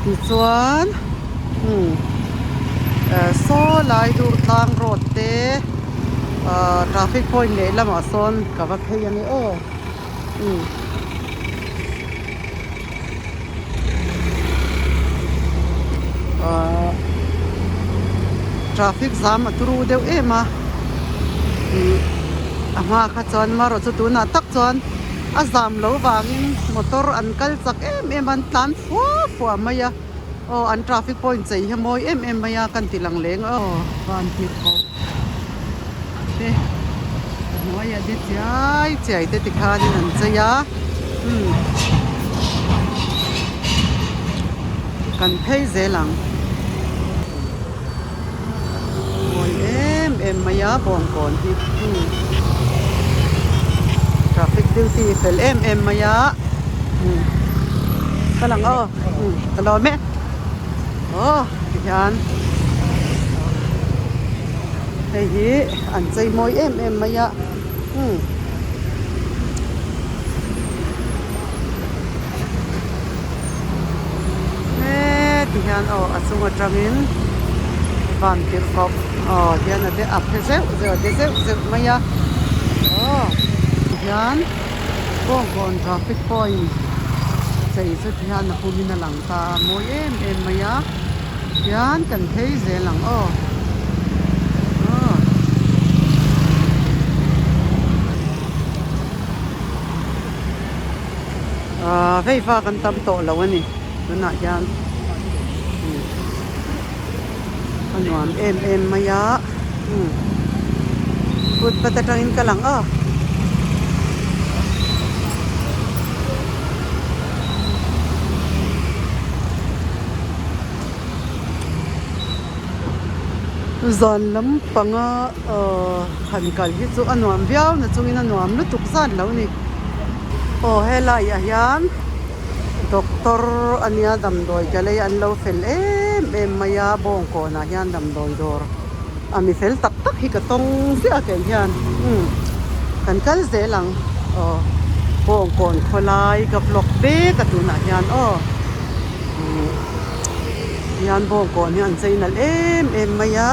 ที่ส่วนโซ่ลายดูทางรถเตtraffic point เลยละมาโซนกับว่าเพย์ยังไงtraffic jam มาตุรูเดียวมามาข้าจอนมารถจุดน่ะตักจอนจามโลวางมอเตอร์อันกัลจักมันตันฟัวมายาอัน traffic point ใจขโมยมายากันติลังเลงบ้านที่เขาเด้หัวยาเด็ดใจเด็ดติคานี่นั่นจะยากันเพย์เจลังโอ้ยมายาบองก่อนที่traffic duty เป็นมายากำลังตลอดไหมที่ยันไอ้ยี่อันใจมอยมายาที่ยันอสุงจามินบ้านที่กบที่ยันเดอัพเซลมายายันก็ก่อน traffic point ใจสุดยันนักบินหลังตามวยมายายันกันเทเจหลังไฟฟ้ากันตำโตแล้ววะนี่ดูหน่ายันขนมมายาพูดประตังอินกันหลังzon lam panga khan kal hi chu anuam viau na chungin anuam lu tuk zan lo ni hela ya hian doctor ania dam doi kale an lo fel maya bong ko na hian dam doi dor ami fel tak hi ka tong sia ke hian kan kal ze lang bong kon kholai ka block be ka tu na hian hian bong kon hian cheinal maya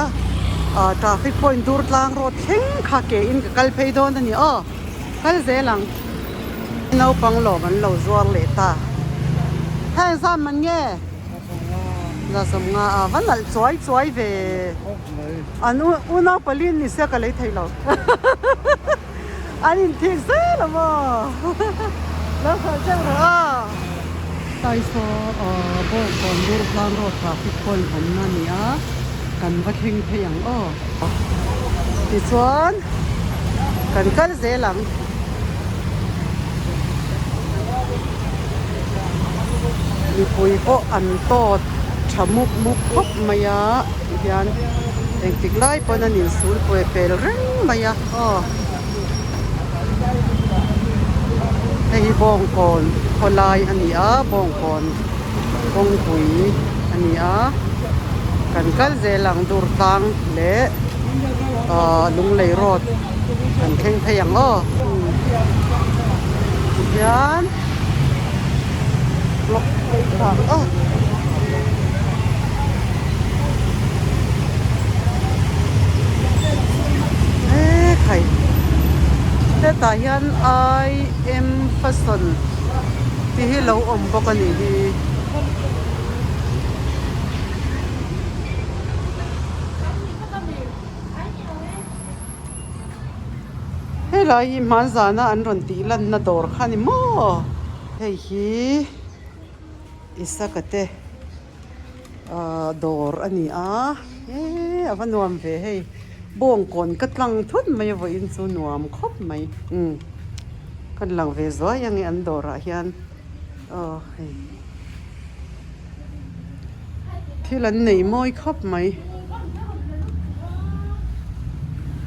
traffic point dur tlang road thing kha ke in ka kal phei don ani kal ze lang nau pang lo man lo zuar le ta hai zam man nge la som nga van al choi ve anu una palin ni se ka le thai lo anin thik se la mo la kha che ra tai so bo kon dur tlang road traffic point hom na niกันว่าเข่งเพียงที่ส่วนกันกัลเจหลังมีปุยก็อันโตชะมุกพบมายายันเองติดไล่ปนันนิสูลปุยเปลเร่งมายาไอ้บองก่อนคนลายอันนี้บองก่อนบองปุยอันนี้กันกัลเจลังดูตังเละลุงเลยรถกันเข่งเพียงยันล็อกทางใครแต่ตายันฟัสนที่เราปกันนี่ไรมาจานะอันรอนตีลันนาดอร์ขันโมเฮ้ยอิสกัเตดอร์อันนี้อวันนวมเฮ้ยบ่งก่อนกัดลังทุนไม่ว่าอินซูนวมครบไหมกัดลังเวซว่ายังไงอันดอร์ฮิอันที่ลันไหนมอยครบไหม